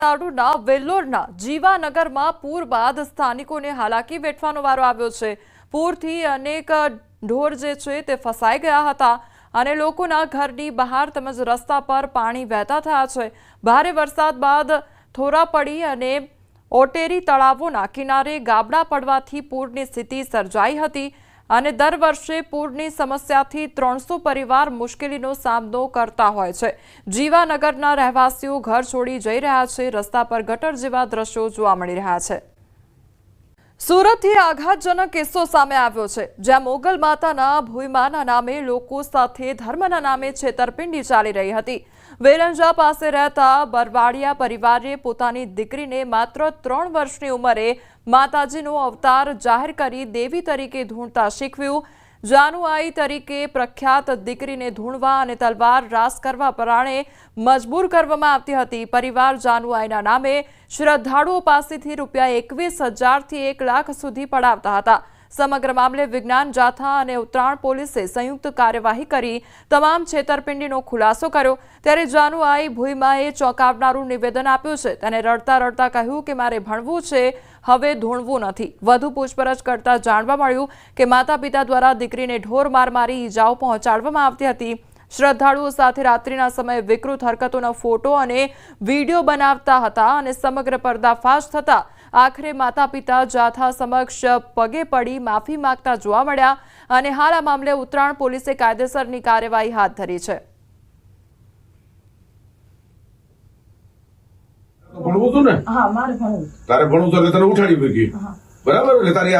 તમિલનાડુના વેલ્લોરના જીવાનગરમાં પૂર બાદ સ્થાનિકોને હાલાકી વેઠવાનો વારો આવ્યો છે। પૂરથી અનેક ઢોર જે છે તે ફસાઈ ગયા હતા અને લોકોના ઘરની બહાર તેમજ રસ્તા પર પાણી વહેતા થયા છે। ભારે વરસાદ બાદ થોરા પડી અને ઓટેરી તળાવોના કિનારે ગાબડા પડવાથી પૂરની સ્થિતિ સર્જાઈ હતી અને દર વર્ષે પૂરની સમસ્યાથી 300 પરિવાર મુશ્કેલીનો સામનો કરતા હોય છે। જીવાનગરના રહેવાસીઓ ઘર છોડી જઈ રહ્યા છે। રસ્તા પર ગટર જેવા દ્રશ્યો જોવા મળી રહ્યા છે। સુરતથી આઘાતજનક કિસ્સો સામે આવ્યો છે, જ્યાં મોગલ માતાના ભૂઈમાના નામે લોકો સાથે ધર્મના નામે છેતરપિંડી ચાલી રહી હતી। વેલંજા પાસે રહેતા બરવાડિયા પરિવારે પોતાની દીકરીને માત્ર 3 વર્ષની ઉંમરે માતાજીનો અવતાર જાહેર કરી દેવી તરીકે ધૂણતા શીખવ્યું। જાનુઆઈ તરીકે પ્રખ્યાત દીકરીને ધૂણવા અને તલવાર રાસ કરવા પરાણે મજબૂર કરવામાં આવતી હતી। પરિવાર જાનુઆઈના નામે શ્રદ્ધાળુઓ પાસેથી ₹21,000 થી 1 લાખ સુધી પડાવતા હતા। સમગ્ર મામલે વિજ્ઞાન જાથા અને ઉત્તરાયણ પોલીસે સંયુક્ત કાર્યવાહી કરી તમામ છેતરપિંડીનો ખુલાસો કર્યો। ત્યારે જાનુઆઈ ભૂઈમાએ ચોંકાવનારું નિવેદન આપ્યું છે। તેને રડતા રડતા કહ્યું કે મારે ભણવું છે, હવે ધૂણવું નથી। વધુ પૂછપરછ કરતા જાણવા મળ્યું કે માતા પિતા દ્વારા દીકરીને ઢોર માર મારી ઈજાઓ પહોંચાડવામાં આવતી હતી। શ્રદ્ધાળુઓ સાથે રાત્રિના સમયે વિકૃત હરકતોનો ફોટો અને વિડીયો બનાવતા હતા અને સમગ્ર પર્દાફાશ થતા આખરે માતા પિતા જાથા સમક્ષ પગે પડી માફી માંગતા જોવા મળ્યા અને હાલ આ મામલે ઉત્તરાયણ પોલીસે કાયદેસરની કાર્યવાહી હાથ ધરી છે। ભણવું હતું ને? હા, મારે ભણવું. તારે ભણવું તો તને ઉઠાડી મૂકી, બરાબર? એટલે તારી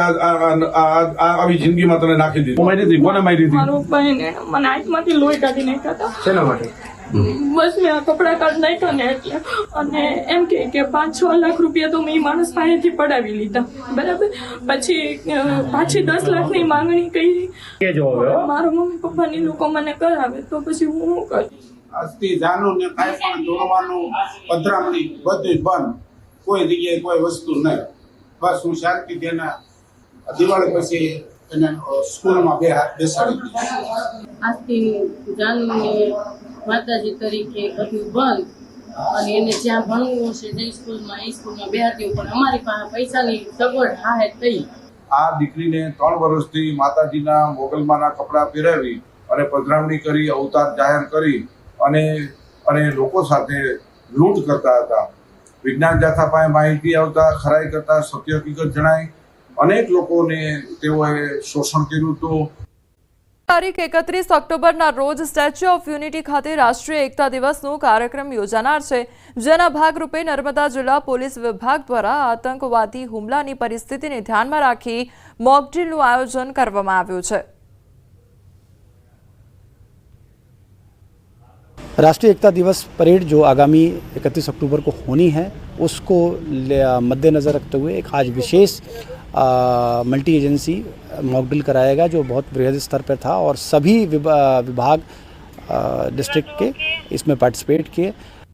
આવી જિંદગીમાં તને નાખી દીધી। મારી દીધી કોને મારી દીધી? મારો બહેન મને આંખમાંથી લોહી કાઢી નાખ્યા હતા। શેના માટે? બસ મેં આ કપડા કાઢી નાખ્યા ને એટલે, અને એમ કે 5-6 લાખ રૂપિયા તો મેં માણસ પાસેથી પડાવી લીધા, બરાબર? પછી પાછી 10 લાખની માંગણી કરી। મારા મમ્મી પપ્પાની લોકો મને કરાવે તો પછી હું શું કરીશ? આજથી જાનું ને કાંઈ પણ દોડવાનું, પધરામણી બધું બંધ, કોઈ જગ્યાએ કોઈ વસ્તુ નહીં। બસ હું શાંતિથી એના દિવાળી પછી એને સ્કૂલમાં બેસાડી દીધી। આજથી જાનુને માતાજી તરીકે બધું બંધ, અને એને જ્યાં ભણવું હશે જે સ્કૂલમાં એ સ્કૂલમાં બેહાતી, પણ અમારી પાસે પૈસાની સગવડ હાહે થઈ। આ દીકરીને 3 વર્ષથી માતાજીના મોગલમાના કપડાં પહેરાવી અને પધરામણી કરી, અવતાર જાહેર કરી અને લોકો સાથે લૂંટ કરતા હતા। વિજ્ઞાન જાથા પાસે માહિતી આવતા, ખરાઈ કરતા, સત્ય હકીકત જણાય, અનેક લોકોને તેઓએ શોષણ કર્યું હતું। તારીખ 31 ઓક્ટોબરના રોજ સ્ટેચ્યુ ઓફ યુનિટી ખાતે રાષ્ટ્રીય એકતા દિવસનો કાર્યક્રમ યોજાનાર છે, જેના ભાગરૂપે નર્મદા જિલ્લા પોલીસ વિભાગ દ્વારા આતંકવાદી હુમલાની પરિસ્થિતિને ધ્યાનમાં રાખી મોકડ્રીલનું આયોજન કરવામાં આવ્યું છે। राष्ट्रीय एकता दिवस परेड जो आगामी 31 अक्टूबर को होनी है, उसको मद्देनज़र रखते हुए एक आज विशेष मल्टी एजेंसी मॉक ड्रिल कराएगा, जो बहुत बृहद स्तर पर था और सभी विभाग डिस्ट्रिक्ट के इसमें पार्टिसिपेट किए।